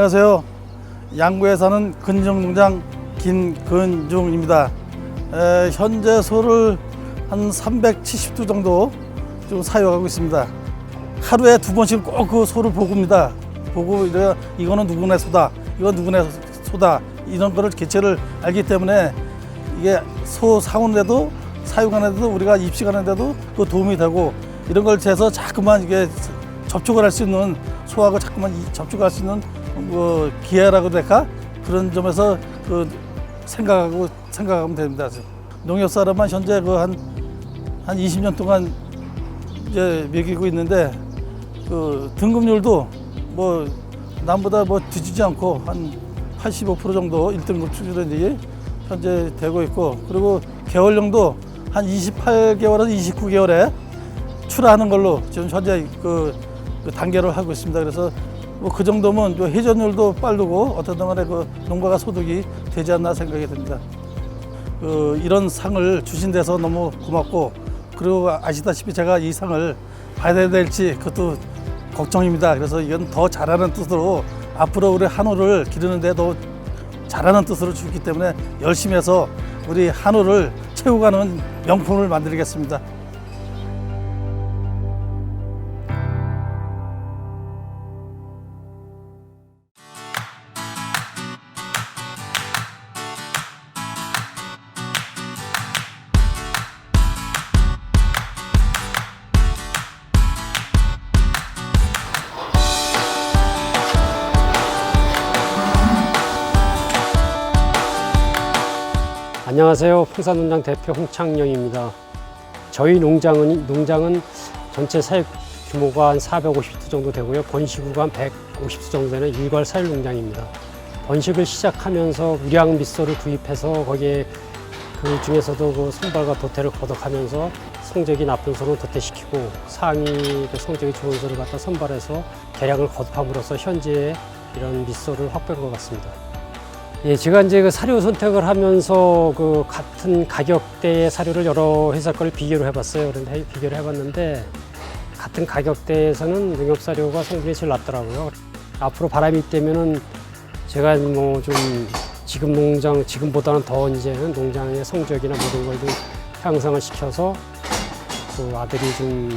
안녕하세요. 양구에 사는 근정농장 김근중입니다. 현재 소를 한 370두 정도 좀 사육하고 있습니다. 하루에 2번씩 꼭 그 소를 보고입니다. 보고 이거는 누구네 소다, 이건 누구네 소다, 이런 거를 개체를 알기 때문에 이게 소 사오는데도 사육하는데도 우리가 입식하는데도 그 도움이 되고, 이런 걸 재서 자꾸만 이게 접촉을 할 수 있는, 소하고 자꾸만 접촉할 수 있는 기회라고 될까, 그런 점에서 생각하면 됩니다. 농협 사람만 현재 한 20년 동안 이제 먹이고 있는데, 등급률도 남보다 뒤지지 않고 한 85% 정도 1등급 수준이 현재 되고 있고, 그리고 개월령도 한 28개월에서 29개월에 출하하는 걸로 지금 현재 그 단계를 하고 있습니다. 그래서 그 정도면 회전율도 빠르고 어떤 동안에 농가가 소득이 되지 않나 생각이 듭니다. 이런 상을 주신 데서 너무 고맙고, 그리고 아시다시피 제가 이 상을 받아야 될지 그것도 걱정입니다. 그래서 이건 더 잘하는 뜻으로 앞으로 우리 한우를 기르는데 더 잘하는 뜻으로 주기 때문에 열심히 해서 우리 한우를 채워가는 명품을 만들겠습니다. 안녕하세요. 풍산농장 대표 홍창영입니다. 저희 농장은 전체 사육 규모가 한 450두 정도 되고요. 번식구가 한 150두 정도 되는 일괄 사육 농장입니다. 번식을 시작하면서 우량 밑소를 구입해서 거기에 그 중에서도 선발과 도태를 거듭하면서 성적이 나쁜 소는 도태시키고 상위 성적이 좋은 소를 갖다 선발해서 개량을 거듭함으로써 현재 이런 밑소를 확보한 것 같습니다. 예, 제가 이제 사료 선택을 하면서 같은 가격대의 사료를 여러 회사 걸 비교를 해봤어요. 그런데 비교를 해봤는데 같은 가격대에서는 농협 사료가 성분이 제일 낫더라고요. 앞으로 바람이 있다면은 제가 좀 지금보다는 더 이제는 농장의 성적이나 모든 걸 좀 향상을 시켜서 아들이 좀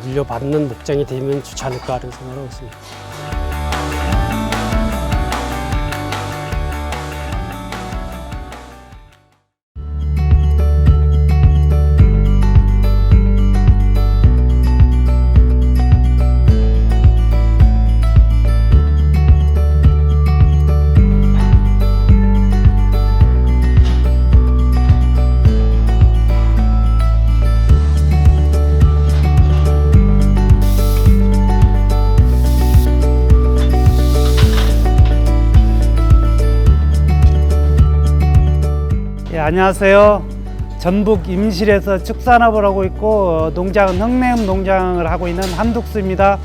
물려받는 목장이 되면 좋지 않을까 하는 생각을 하고 있습니다. 안녕하세요. 전북 임실에서 축산업을 하고 있고 농장은 흑내음 농장을 하고 있는 한독수입니다.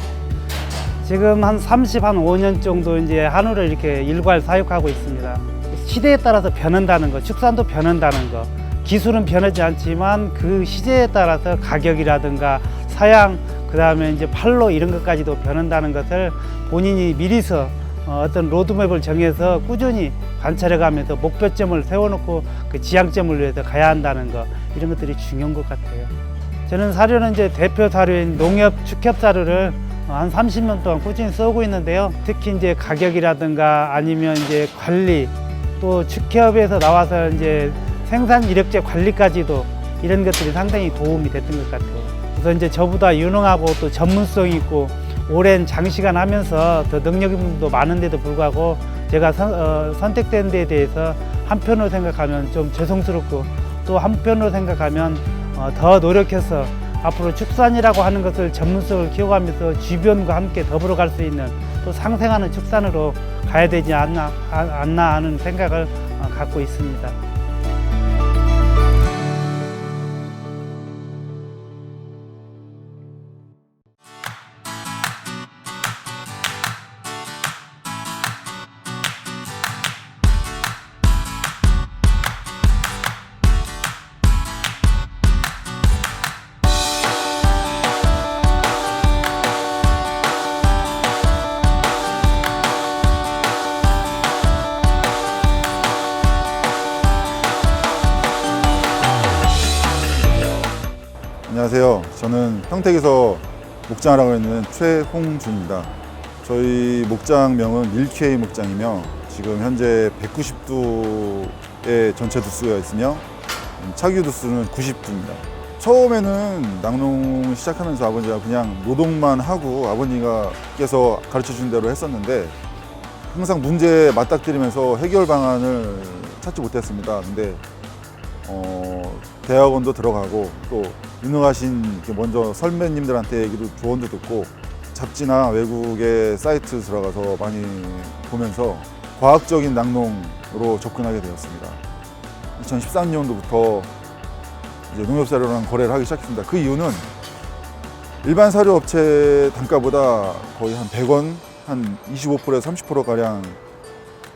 지금 한 35년 정도 이제 한우를 이렇게 일괄 사육하고 있습니다. 시대에 따라서 변한다는 거, 축산도 변한다는 거, 기술은 변하지 않지만 그 시대에 따라서 가격이라든가 사양, 그 다음에 이제 판로 이런 것까지도 변한다는 것을 본인이 미리서 어떤 로드맵을 정해서 꾸준히 관찰해가면서 목표점을 세워놓고 그 지향점을 위해서 가야 한다는 거, 이런 것들이 중요한 것 같아요. 저는 사료는 이제 대표 사료인 농협 축협 사료를 한 30년 동안 꾸준히 쓰고 있는데요. 특히 이제 가격이라든가 아니면 이제 관리, 또 축협에서 나와서 이제 생산 이력제 관리까지도 이런 것들이 상당히 도움이 됐던 것 같아요. 그래서 이제 저보다 유능하고 또 전문성 있고 오랜 장시간 하면서 더 능력도 많은데도 불구하고 제가 선택된 데에 대해서 한편으로 생각하면 좀 죄송스럽고, 또 한편으로 생각하면 더 노력해서 앞으로 축산이라고 하는 것을 전문성을 키워가면서 주변과 함께 더불어 갈 수 있는 또 상생하는 축산으로 가야 되지 않나 하는 생각을 갖고 있습니다. 안녕하세요. 저는 평택에서 목장을 하고 있는 최홍준입니다. 저희 목장명은 밀케이 목장이며 지금 현재 190두의 전체 두수가 있으며 차규 두수는 90두입니다. 처음에는 낙농 시작하면서 아버지가 그냥 노동만 하고 아버님께서 가르쳐준 대로 했었는데 항상 문제에 맞닥뜨리면서 해결 방안을 찾지 못했습니다. 근데 대학원도 들어가고 또 유능하신 먼저 선배님들한테 얘기도 조언도 듣고 잡지나 외국의 사이트 들어가서 많이 보면서 과학적인 낙농으로 접근하게 되었습니다. 2013년도부터 이제 농협사료랑 거래를 하기 시작했습니다. 그 이유는 일반 사료업체 단가보다 거의 한 100원, 한 25%에서 30%가량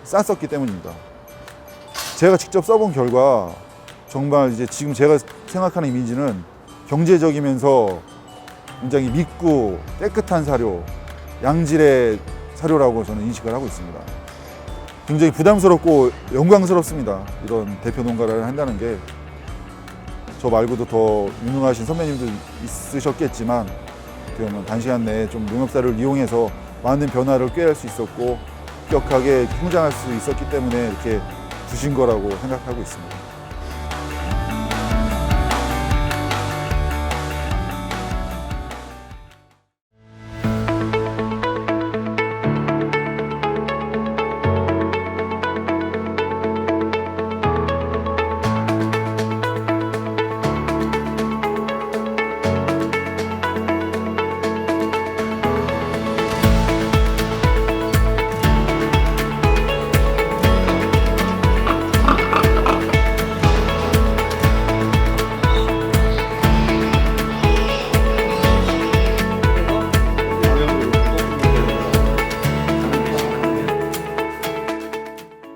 쌌었기 때문입니다. 제가 직접 써본 결과 정말 이제 지금 제가 생각하는 이미지는 경제적이면서 굉장히 밉고 깨끗한 사료, 양질의 사료라고 저는 인식을 하고 있습니다. 굉장히 부담스럽고 영광스럽습니다. 이런 대표 농가를 한다는 게 저 말고도 더 유능하신 선배님들 있으셨겠지만 어떻게 보면 단시간 내에 좀 농협사료를 이용해서 많은 변화를 꾀할 수 있었고 급격하게 성장할 수 있었기 때문에 이렇게 주신 거라고 생각하고 있습니다.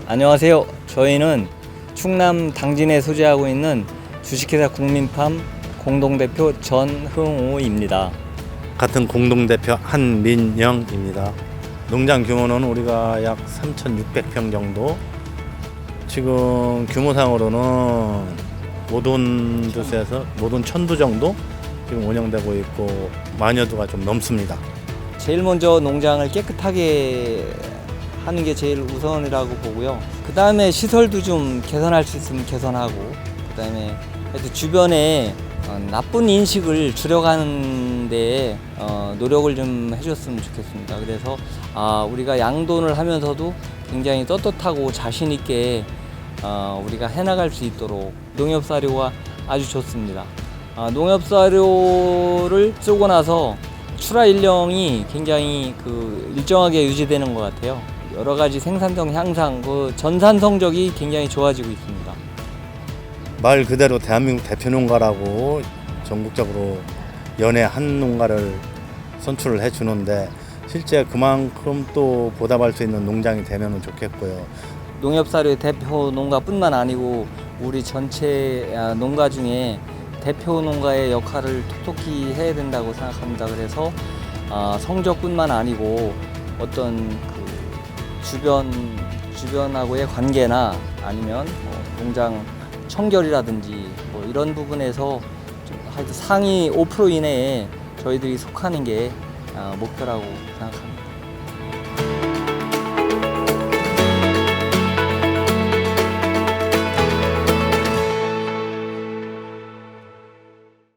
안녕하세요. 저희는 충남 당진에 소재하고 있는 주식회사 국민팜 공동대표 전흥호입니다. 같은 공동대표 한민영입니다. 농장 규모는 우리가 약 3,600평 정도. 지금 규모상으로는 모돈 두수에서 모돈 1,000두 정도 지금 운영되고 있고 마녀두가 좀 넘습니다. 제일 먼저 농장을 깨끗하게 하는 게 제일 우선이라고 보고요. 그 다음에 시설도 좀 개선할 수 있으면 개선하고, 그 다음에 주변에 나쁜 인식을 줄여가는 데 노력을 좀 해줬으면 좋겠습니다. 그래서 우리가 양돈을 하면서도 굉장히 떳떳하고 자신 있게 우리가 해나갈 수 있도록 농협사료가 아주 좋습니다. 농협사료를 쓰고 나서 출하 일령이 굉장히 일정하게 유지되는 것 같아요. 여러 가지 생산성 향상, 전산 성적이 굉장히 좋아지고 있습니다. 말 그대로 대한민국 대표 농가라고 전국적으로 연해 한 농가를 선출을 해주는데 실제 그만큼 또 보답할 수 있는 농장이 되면 좋겠고요. 농협사료의 대표 농가뿐만 아니고 우리 전체 농가 중에 대표 농가의 역할을 톡톡히 해야 된다고 생각합니다. 그래서 성적뿐만 아니고 어떤 주변하고의 관계나 아니면 농장 청결이라든지 이런 부분에서 좀 하여튼 상위 5% 이내에 저희들이 속하는 게 목표라고 생각합니다.